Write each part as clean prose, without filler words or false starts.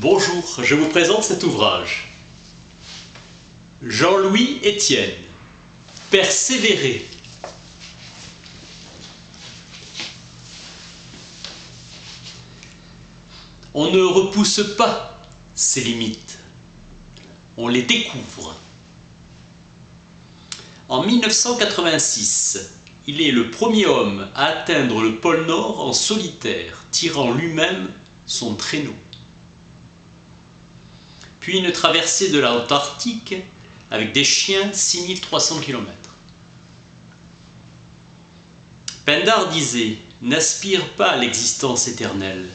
Bonjour, je vous présente cet ouvrage. Jean-Louis Etienne, Persévérer. On ne repousse pas ses limites, on les découvre. En 1986, il est le premier homme à atteindre le pôle Nord en solitaire, tirant lui-même son traîneau. Puis une traversée de l'Antarctique avec des chiens 6300 km. Pindar disait « N'aspire pas à l'existence éternelle,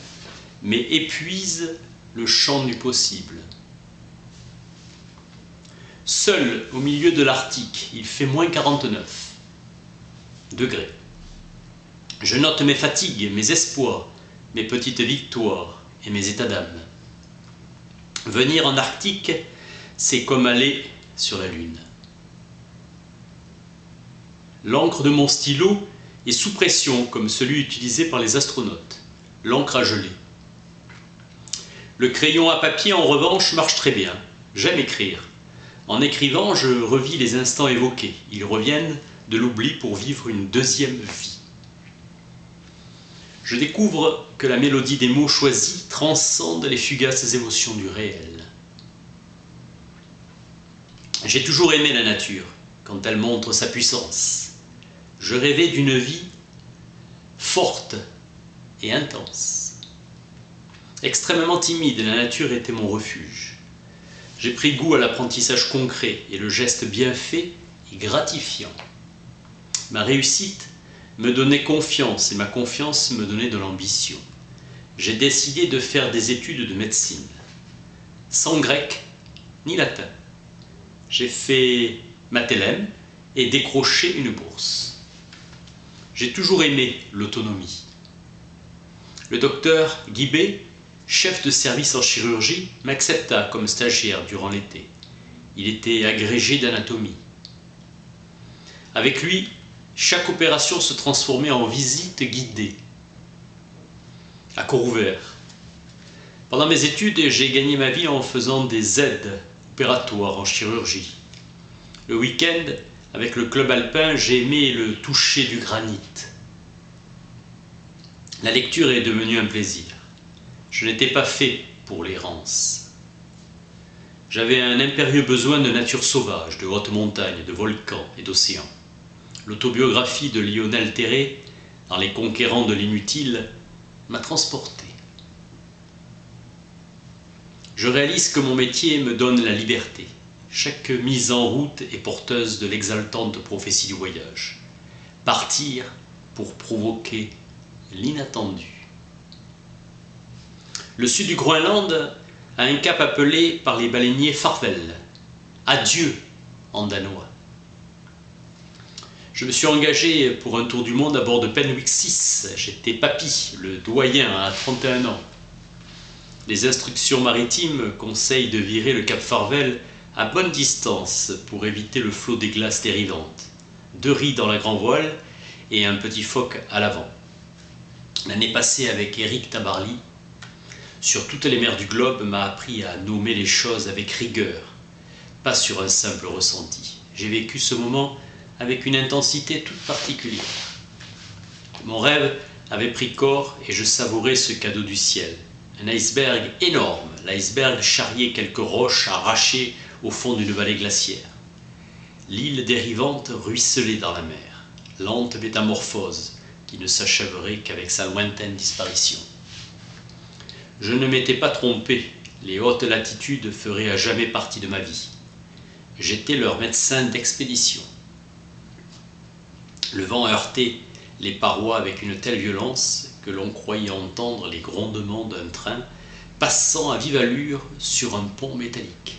mais épuise le champ du possible. » Seul au milieu de l'Arctique, il fait moins 49 degrés. Je note mes fatigues, mes espoirs, mes petites victoires et mes états d'âme. Venir en Arctique, c'est comme aller sur la Lune. L'encre de mon stylo est sous pression, comme celui utilisé par les astronautes, l'encre à geler. Le crayon à papier, en revanche, marche très bien. J'aime écrire. En écrivant, je revis les instants évoqués. Ils reviennent de l'oubli pour vivre une deuxième vie. Je découvre que la mélodie des mots choisis transcende les fugaces émotions du réel. J'ai toujours aimé la nature, quand elle montre sa puissance. Je rêvais d'une vie forte et intense. Extrêmement timide, la nature était mon refuge. J'ai pris goût à l'apprentissage concret et le geste bien fait est gratifiant. Ma réussite me donnait confiance et ma confiance me donnait de l'ambition. J'ai décidé de faire des études de médecine, sans grec ni latin. J'ai fait Mathélème et décroché une bourse. J'ai toujours aimé l'autonomie. Le docteur Guibé, chef de service en chirurgie, m'accepta comme stagiaire durant l'été. Il était agrégé d'anatomie. Avec lui, chaque opération se transformait en visite guidée, à corps ouvert. Pendant mes études, j'ai gagné ma vie en faisant des aides opératoires en chirurgie. Le week-end, avec le club alpin, j'ai aimé le toucher du granit. La lecture est devenue un plaisir. Je n'étais pas fait pour l'errance. J'avais un impérieux besoin de nature sauvage, de hautes montagnes, de volcans et d'océans. L'autobiographie de Lionel Terré, dans Les Conquérants de l'inutile, m'a transporté. Je réalise que mon métier me donne la liberté. Chaque mise en route est porteuse de l'exaltante prophétie du voyage. Partir pour provoquer l'inattendu. Le sud du Groenland a un cap appelé par les baleiniers Farvel. Adieu en danois. Je me suis engagé pour un tour du monde à bord de Penwick 6. J'étais papy, le doyen à 31 ans. Les instructions maritimes conseillent de virer le cap Farvel à bonne distance pour éviter le flot des glaces dérivantes. 2 riz dans la grand voile et un petit phoque à l'avant. L'année passée avec Éric Tabarly, sur toutes les mers du globe, m'a appris à nommer les choses avec rigueur, pas sur un simple ressenti. J'ai vécu ce moment avec une intensité toute particulière. Mon rêve avait pris corps et je savourais ce cadeau du ciel. Un iceberg énorme, l'iceberg charriait quelques roches arrachées au fond d'une vallée glaciaire. L'île dérivante ruisselait dans la mer, lente métamorphose qui ne s'achèverait qu'avec sa lointaine disparition. Je ne m'étais pas trompé, les hautes latitudes feraient à jamais partie de ma vie. J'étais leur médecin d'expédition. Le vent heurtait les parois avec une telle violence que l'on croyait entendre les grondements d'un train passant à vive allure sur un pont métallique.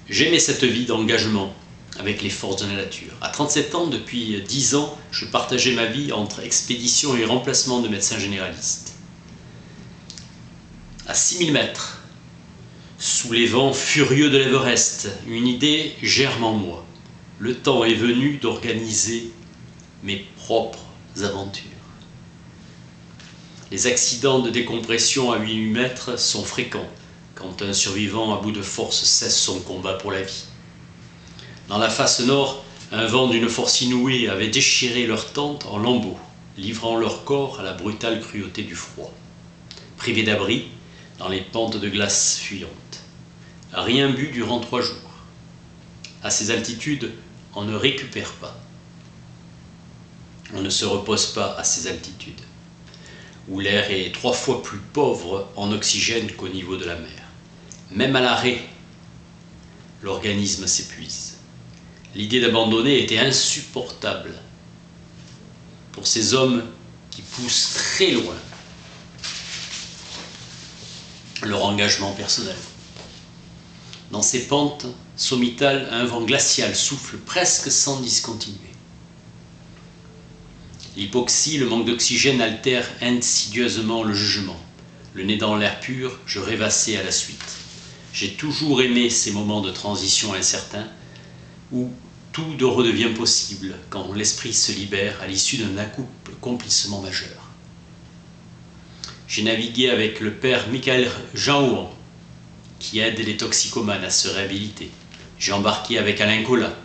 J'aimais cette vie d'engagement avec les forces de la nature. À 37 ans, depuis 10 ans, je partageais ma vie entre expédition et remplacement de médecin généraliste. À 6000 mètres, sous les vents furieux de l'Everest, une idée germe en moi. Le temps est venu d'organiser mes propres aventures. Les accidents de décompression à 8 mètres sont fréquents quand un survivant à bout de force cesse son combat pour la vie. Dans la face nord, un vent d'une force inouïe avait déchiré leur tente en lambeaux, livrant leur corps à la brutale cruauté du froid. Privés d'abri, dans les pentes de glace fuyantes. Rien bu durant 3 jours. À ces altitudes, on ne récupère pas. On ne se repose pas à ces altitudes, où l'air est 3 fois plus pauvre en oxygène qu'au niveau de la mer. Même à l'arrêt, l'organisme s'épuise. L'idée d'abandonner était insupportable pour ces hommes qui poussent très loin leur engagement personnel. Dans ces pentes sommitales, un vent glacial souffle presque sans discontinuer. L'hypoxie, le manque d'oxygène altèrent insidieusement le jugement. Le nez dans l'air pur, je rêvassais à la suite. J'ai toujours aimé ces moments de transition incertains où tout redevient possible quand l'esprit se libère à l'issue d'un accomplissement majeur. J'ai navigué avec le père Michael Jeanhouan, qui aide les toxicomanes à se réhabiliter. J'ai embarqué avec Alain Colas.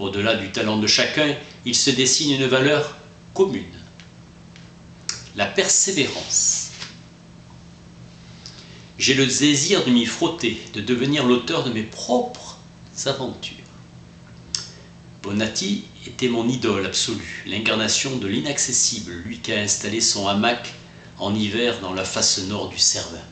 Au-delà du talent de chacun, il se dessine une valeur commune. La persévérance. J'ai le désir de m'y frotter, de devenir l'auteur de mes propres aventures. Bonatti était mon idole absolue, l'incarnation de l'inaccessible, lui qui a installé son hamac en hiver dans la face nord du Cervin.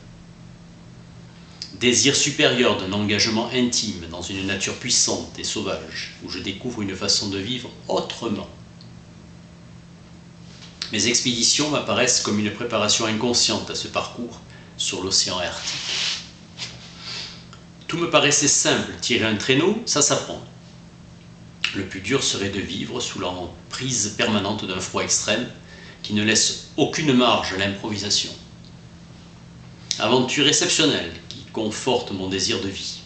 Désir supérieur d'un engagement intime dans une nature puissante et sauvage, où je découvre une façon de vivre autrement. Mes expéditions m'apparaissent comme une préparation inconsciente à ce parcours sur l'océan Arctique. Tout me paraissait simple, tirer un traîneau, ça s'apprend. Le plus dur serait de vivre sous l'emprise permanente d'un froid extrême qui ne laisse aucune marge à l'improvisation. Aventure exceptionnelle qui conforte mon désir de vie.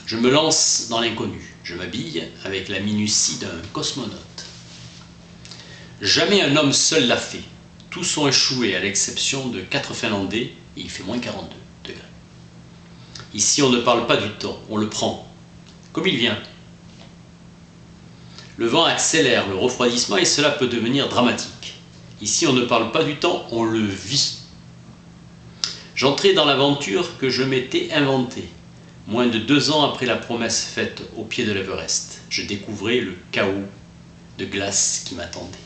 Je me lance dans l'inconnu. Je m'habille avec la minutie d'un cosmonaute. Jamais un homme seul l'a fait. Tous ont échoué à l'exception de 4 Finlandais et il fait moins 42 degrés. Ici, on ne parle pas du temps, on le prend, comme il vient. Le vent accélère le refroidissement et cela peut devenir dramatique. Ici, on ne parle pas du temps, on le vit. J'entrais dans l'aventure que je m'étais inventée. Moins de 2 ans après la promesse faite au pied de l'Everest, je découvrais le chaos de glace qui m'attendait.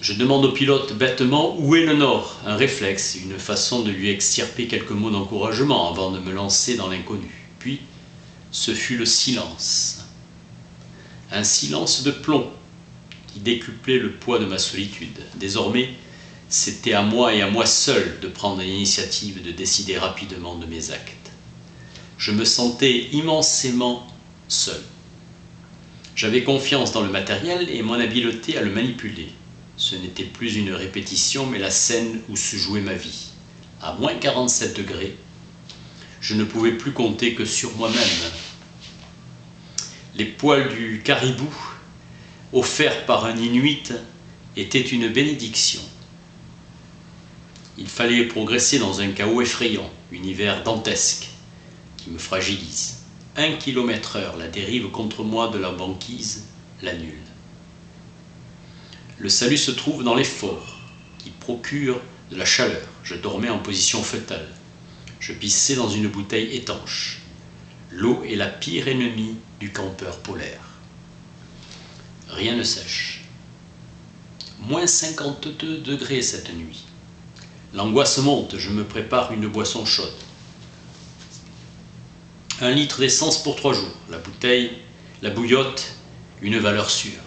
Je demande au pilote bêtement où est le nord, un réflexe, une façon de lui extirper quelques mots d'encouragement avant de me lancer dans l'inconnu. Puis, ce fut le silence. Un silence de plomb qui décuplait le poids de ma solitude. Désormais, c'était à moi et à moi seul de prendre l'initiative de décider rapidement de mes actes. Je me sentais immensément seul. J'avais confiance dans le matériel et mon habileté à le manipuler. Ce n'était plus une répétition, mais la scène où se jouait ma vie. À moins 47 degrés, je ne pouvais plus compter que sur moi-même. Les poils du caribou, offerts par un Inuit, étaient une bénédiction. Il fallait progresser dans un chaos effrayant, univers dantesque, qui me fragilise. 1 km/h, la dérive contre moi de la banquise l'annule. Le salut se trouve dans l'effort, qui procure de la chaleur. Je dormais en position fœtale. Je pissais dans une bouteille étanche. L'eau est la pire ennemie du campeur polaire. Rien ne sèche. Moins 52 degrés cette nuit. L'angoisse monte, je me prépare une boisson chaude. 1 litre d'essence pour 3 jours. La bouteille, la bouillotte, une valeur sûre.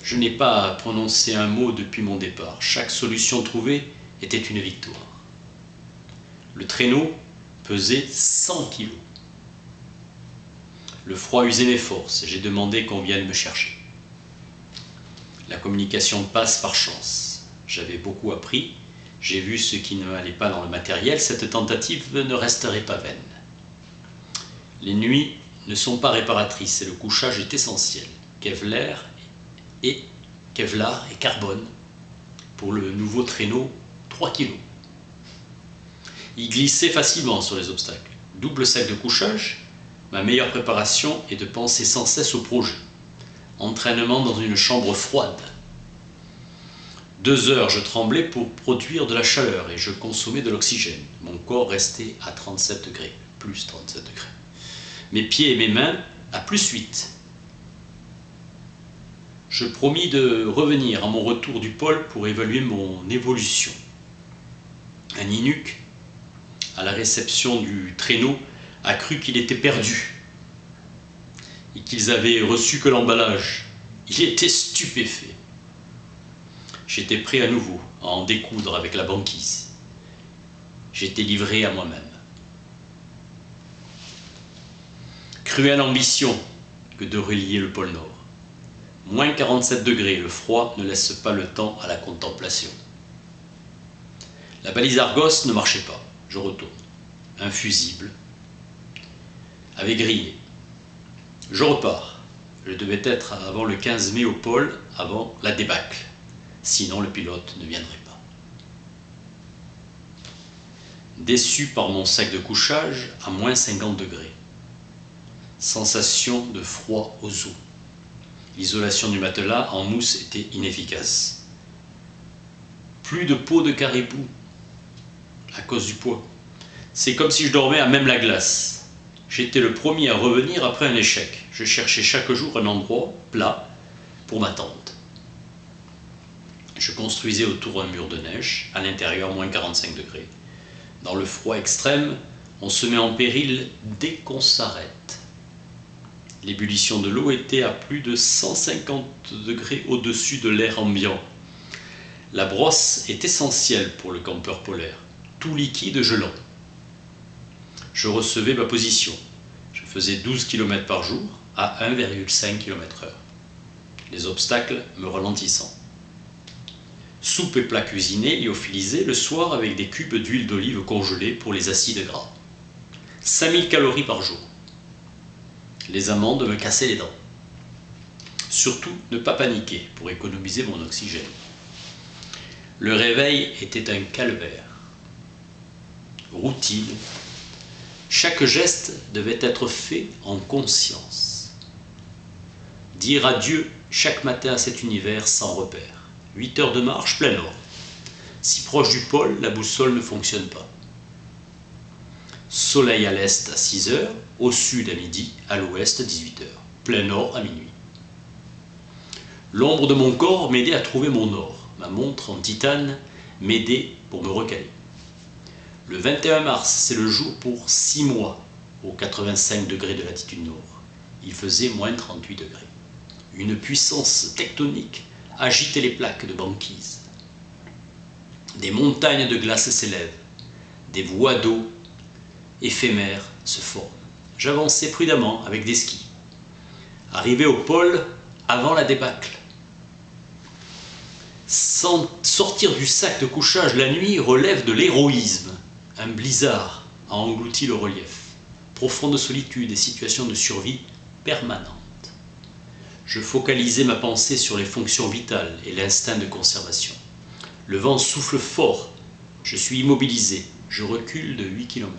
Je n'ai pas prononcé un mot depuis mon départ. Chaque solution trouvée était une victoire. Le traîneau pesait 100 kilos. Le froid usait mes forces. J'ai demandé qu'on vienne me chercher. La communication passe par chance. J'avais beaucoup appris. J'ai vu ce qui ne allait pas dans le matériel. Cette tentative ne resterait pas vaine. Les nuits ne sont pas réparatrices et le couchage est essentiel. Kevlar et Kevlar et carbone pour le nouveau traîneau 3 kg. Il glissait facilement sur les obstacles. Double sac de couchage, ma meilleure préparation est de penser sans cesse au projet. Entraînement dans une chambre froide. 2 heures, je tremblais pour produire de la chaleur et je consommais de l'oxygène. Mon corps restait à 37 degrés, plus 37 degrés. Mes pieds et mes mains à plus 8. Je promis de revenir à mon retour du pôle pour évaluer mon évolution. Un Inuk, à la réception du traîneau, a cru qu'il était perdu et qu'ils avaient reçu que l'emballage. Il était stupéfait. J'étais prêt à nouveau à en découdre avec la banquise. J'étais livré à moi-même. Cruelle ambition que de relier le pôle Nord. Moins 47 degrés, le froid ne laisse pas le temps à la contemplation. La balise Argos ne marchait pas. Je retourne. Infusible. Avait grillé. Je repars. Je devais être avant le 15 mai au pôle, avant la débâcle. Sinon le pilote ne viendrait pas. Déçu par mon sac de couchage à moins 50 degrés. Sensation de froid aux os. L'isolation du matelas en mousse était inefficace. Plus de peau de caribou à cause du poids. C'est comme si je dormais à même la glace. J'étais le premier à revenir après un échec. Je cherchais chaque jour un endroit plat pour ma tente. Je construisais autour un mur de neige, à l'intérieur moins 45 degrés. Dans le froid extrême, on se met en péril dès qu'on s'arrête. L'ébullition de l'eau était à plus de 150 degrés au-dessus de l'air ambiant. La brosse est essentielle pour le campeur polaire, tout liquide gelant. Je recevais ma position. Je faisais 12 km par jour à 1,5 km/h. Les obstacles me ralentissant. Soupe et plats cuisinés, lyophilisés le soir avec des cubes d'huile d'olive congelée pour les acides gras. 5000 calories par jour. Les amandes me cassaient les dents. Surtout, ne pas paniquer pour économiser mon oxygène. Le réveil était un calvaire. Routine. Chaque geste devait être fait en conscience. Dire adieu chaque matin à cet univers sans repère. 8 heures de marche, plein nord. Si proche du pôle, la boussole ne fonctionne pas. Soleil à l'est à 6 heures, au sud à midi, à l'ouest à 18 heures, plein nord à minuit. L'ombre de mon corps m'aidait à trouver mon nord. Ma montre en titane m'aidait pour me recaler. Le 21 mars, c'est le jour pour 6 mois, aux 85 degrés de latitude nord. Il faisait moins 38 degrés. Une puissance tectonique agitait les plaques de banquise. Des montagnes de glace s'élèvent. Des voies d'eau éphémères se forment. J'avançais prudemment avec des skis. Arrivé au pôle avant la débâcle. Sans sortir du sac de couchage la nuit relève de l'héroïsme. Un blizzard a englouti le relief. Profonde solitude et situation de survie permanente. Je focalisais ma pensée sur les fonctions vitales et l'instinct de conservation. Le vent souffle fort. Je suis immobilisé. Je recule de 8 km.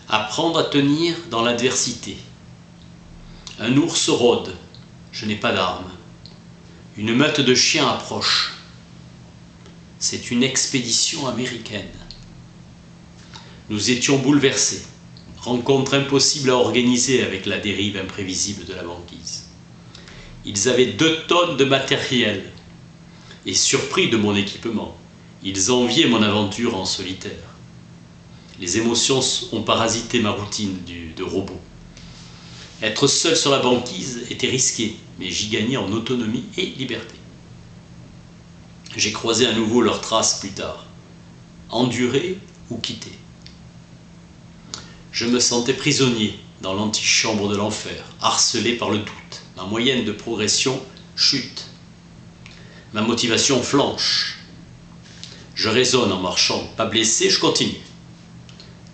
Apprendre à tenir dans l'adversité. Un ours rôde. Je n'ai pas d'armes. Une meute de chiens approche. C'est une expédition américaine. Nous étions bouleversés. Rencontre impossible à organiser avec la dérive imprévisible de la banquise. Ils avaient 2 tonnes de matériel. Et surpris de mon équipement, ils enviaient mon aventure en solitaire. Les émotions ont parasité ma routine de robot. Être seul sur la banquise était risqué, mais j'y gagnais en autonomie et liberté. J'ai croisé à nouveau leurs traces plus tard. Endurer ou quitter. Je me sentais prisonnier dans l'antichambre de l'enfer, harcelé par le doute. Ma moyenne de progression chute. Ma motivation flanche. Je raisonne en marchant, pas blessé, je continue.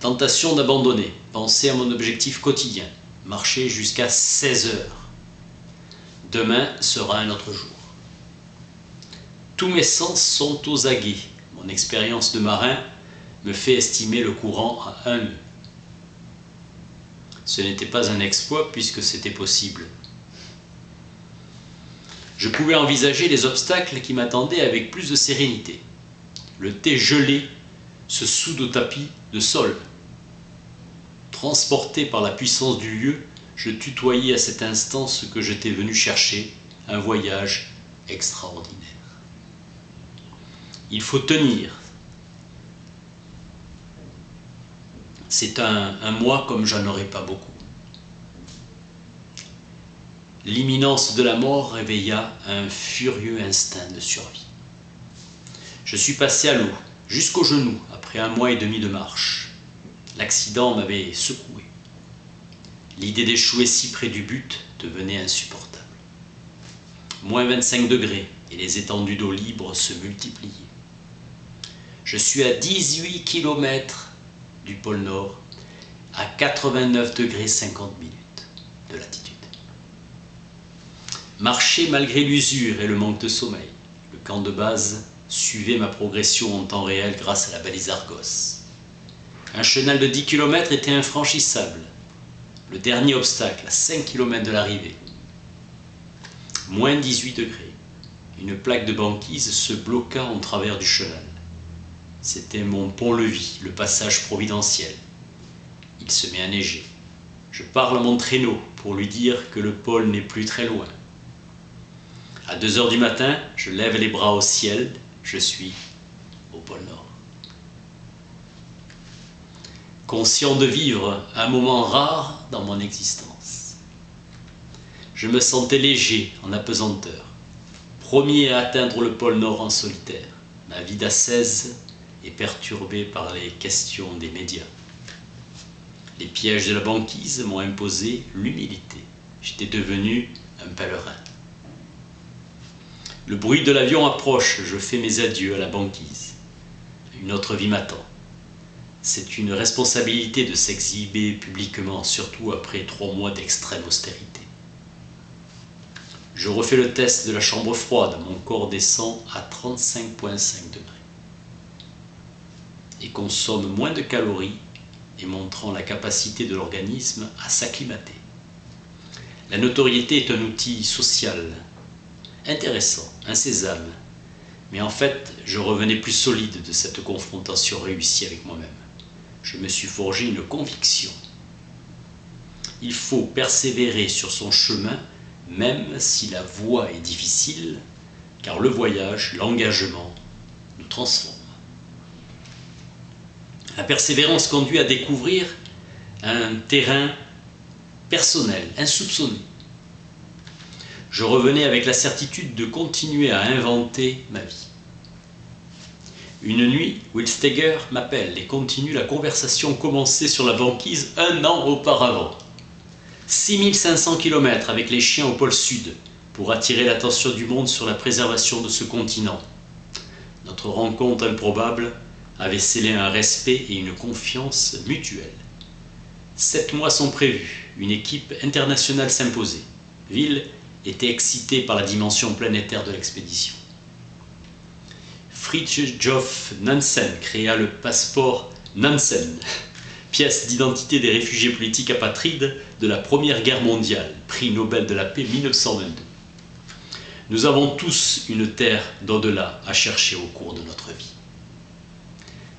Tentation d'abandonner, penser à mon objectif quotidien, marcher jusqu'à 16 heures. Demain sera un autre jour. Tous mes sens sont aux aguets. Mon expérience de marin me fait estimer le courant à 1 nœud. Ce n'était pas un exploit puisque c'était possible. Je pouvais envisager les obstacles qui m'attendaient avec plus de sérénité. Le thé gelé se soude au tapis de sol. Transporté par la puissance du lieu, je tutoyais à cet instant ce que j'étais venu chercher, un voyage extraordinaire. Il faut tenir. C'est un mois comme j'en aurais pas beaucoup. L'imminence de la mort réveilla un furieux instinct de survie. Je suis passé à l'eau, jusqu'aux genoux, après 1 mois et demi de marche. L'accident m'avait secoué. L'idée d'échouer si près du but devenait insupportable. Moins 25 degrés et les étendues d'eau libre se multipliaient. Je suis à 18 km du pôle Nord, à 89 degrés 50 minutes de latitude. Marcher malgré l'usure et le manque de sommeil. Le camp de base suivait ma progression en temps réel grâce à la balise Argos. Un chenal de 10 km était infranchissable. Le dernier obstacle, à 5 km de l'arrivée. Moins 18 degrés. Une plaque de banquise se bloqua en travers du chenal. C'était mon pont-levis, le passage providentiel. Il se met à neiger. Je parle à mon traîneau pour lui dire que le pôle n'est plus très loin. À 2 heures du matin, je lève les bras au ciel, je suis au pôle Nord. Conscient de vivre un moment rare dans mon existence. Je me sentais léger, en apesanteur, premier à atteindre le pôle Nord en solitaire. Ma vie d'ascèse est perturbée par les questions des médias. Les pièges de la banquise m'ont imposé l'humilité. J'étais devenu un pèlerin. Le bruit de l'avion approche, je fais mes adieux à la banquise. Une autre vie m'attend. C'est une responsabilité de s'exhiber publiquement, surtout après 3 mois d'extrême austérité. Je refais le test de la chambre froide, mon corps descend à 35,5 degrés et consomme moins de calories et montrant la capacité de l'organisme à s'acclimater. La notoriété est un outil social, intéressant, un sésame, mais en fait, je revenais plus solide de cette confrontation réussie avec moi-même. Je me suis forgé une conviction. Il faut persévérer sur son chemin, même si la voie est difficile, car le voyage, l'engagement, nous transforme. La persévérance conduit à découvrir un terrain personnel, insoupçonné. Je revenais avec la certitude de continuer à inventer ma vie. Une nuit, Will Steger m'appelle et continue la conversation commencée sur la banquise 1 an auparavant. 6500 km avec les chiens au pôle sud pour attirer l'attention du monde sur la préservation de ce continent. Notre rencontre improbable avait scellé un respect et une confiance mutuelle. 7 mois sont prévus, une équipe internationale s'imposait. Will était excité par la dimension planétaire de l'expédition. Fridtjof Nansen créa le passeport Nansen, pièce d'identité des réfugiés politiques apatrides de la Première Guerre mondiale, prix Nobel de la paix 1922. Nous avons tous une terre d'au-delà à chercher au cours de notre vie.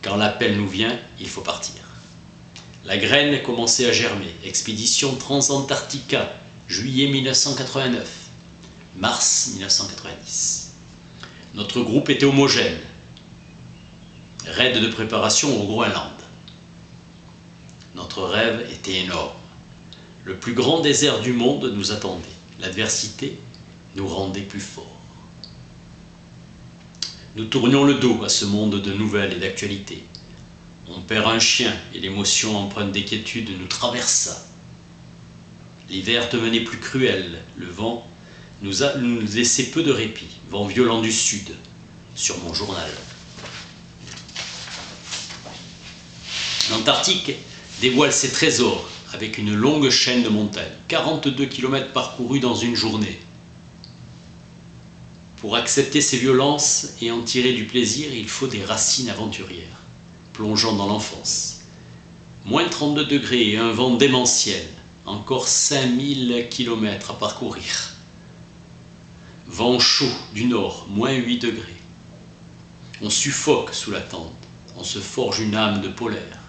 Quand l'appel nous vient, il faut partir. La graine commençait à germer. Expédition Transantarctica, juillet 1989, mars 1990. Notre groupe était homogène. Raid de préparation au Groenland. Notre rêve était énorme. Le plus grand désert du monde nous attendait. L'adversité nous rendait plus forts. Nous tournions le dos à ce monde de nouvelles et d'actualités. On perd un chien et l'émotion empreinte d'inquiétude nous traversa. L'hiver devenait plus cruel. Le vent nous laissait peu de répit. Vent violent du sud, sur mon journal. L'Antarctique dévoile ses trésors avec une longue chaîne de montagnes. 42 km parcourus dans une journée. Pour accepter ces violences et en tirer du plaisir, il faut des racines aventurières, plongeant dans l'enfance. Moins 32 degrés et un vent démentiel, encore 5000 km à parcourir. Vent chaud du nord, moins 8 degrés. On suffoque sous la tente, on se forge une âme de polaire.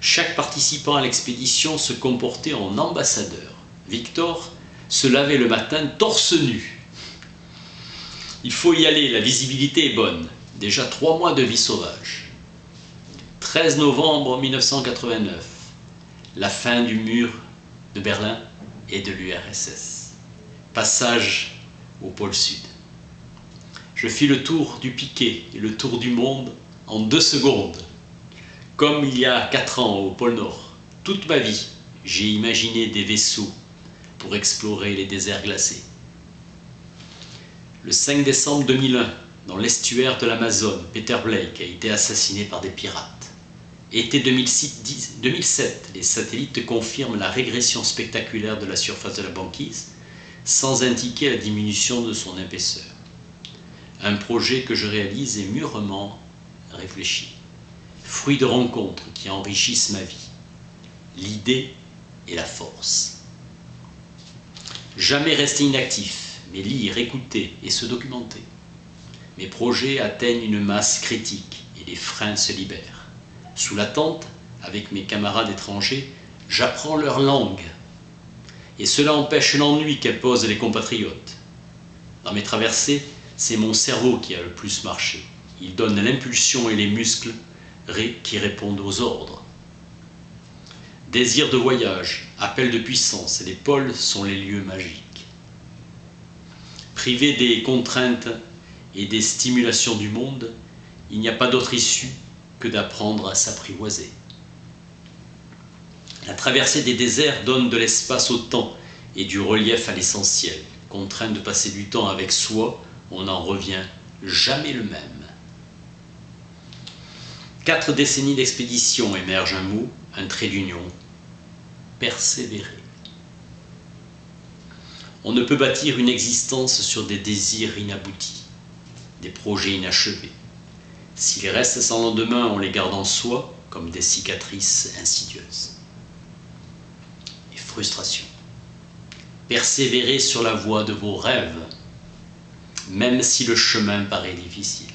Chaque participant à l'expédition se comportait en ambassadeur. Victor se lavait le matin torse nu. Il faut y aller, la visibilité est bonne. Déjà 3 mois de vie sauvage. 13 novembre 1989, la fin du mur de Berlin et de l'URSS. Passage au pôle Sud. Je fis le tour du piquet et le tour du monde en 2 secondes. Comme il y a 4 ans au pôle Nord. Toute ma vie, j'ai imaginé des vaisseaux pour explorer les déserts glacés. Le 5 décembre 2001, dans l'estuaire de l'Amazone, Peter Blake a été assassiné par des pirates. Été 2007, les satellites confirment la régression spectaculaire de la surface de la banquise, sans indiquer la diminution de son épaisseur. Un projet que je réalise est mûrement réfléchi. Fruit de rencontres qui enrichissent ma vie. L'idée et la force. Jamais rester inactif, mais lire, écouter et se documenter. Mes projets atteignent une masse critique et les freins se libèrent. Sous la tente, avec mes camarades étrangers, j'apprends leur langue. Et cela empêche l'ennui qu'imposent les compatriotes. Dans mes traversées, c'est mon cerveau qui a le plus marché. Il donne l'impulsion et les muscles qui répondent aux ordres. Désir de voyage, appel de puissance, et les pôles sont les lieux magiques. Privé des contraintes et des stimulations du monde, il n'y a pas d'autre issue que d'apprendre à s'apprivoiser. La traversée des déserts donne de l'espace au temps et du relief à l'essentiel. Contraint de passer du temps avec soi, on n'en revient jamais le même. 4 décennies d'expédition émerge un mot, un trait d'union, persévérer. On ne peut bâtir une existence sur des désirs inaboutis, des projets inachevés. S'ils restent sans lendemain, on les garde en soi comme des cicatrices insidieuses. Et frustration. Persévérez sur la voie de vos rêves, même si le chemin paraît difficile.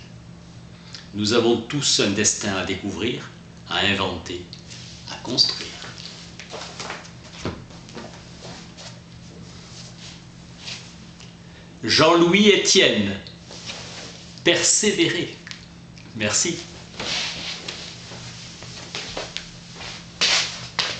Nous avons tous un destin à découvrir, à inventer, à construire. Jean-Louis Etienne, persévérer. Merci.